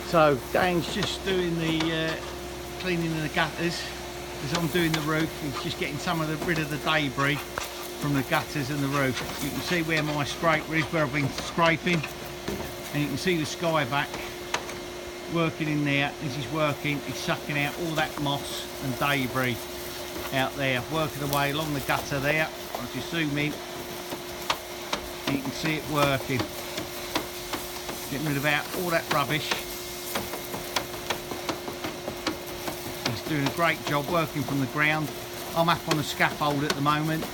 So Dan's just doing the cleaning of the gutters as I'm doing the roof. He's just getting rid of the debris from the gutters and the roof. You can see where my scraper is, where I've been scraping, and you can see the Skyvac working in there. As he's working, he's sucking out all that moss and debris out there, working away along the gutter there. I'll just zoom in, you can see it working, getting rid of all that rubbish. He's doing a great job working from the ground. I'm up on the scaffold at the moment,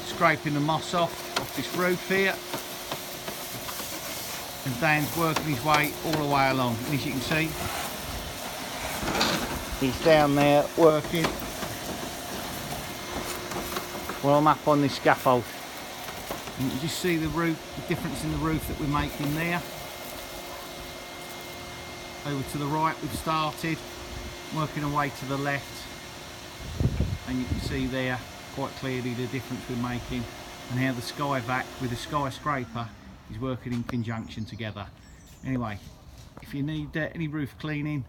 scraping the moss off this roof here, and Dan's working his way all the way along. And as you can see, he's down there working while I'm up on this scaffold. And you can just see the roof, the difference in the roof that we're making there. Over to the right we've started, working away to the left, and you can see there quite clearly the difference we're making and how the Skyvac with the skyscraper is working in conjunction together. Anyway, if you need any roof cleaning,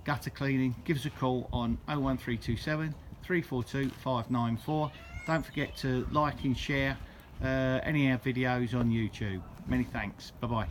gutter cleaning, give us a call on 01327 342 594. Don't forget to like and share any of our videos on YouTube. Many thanks. Bye bye.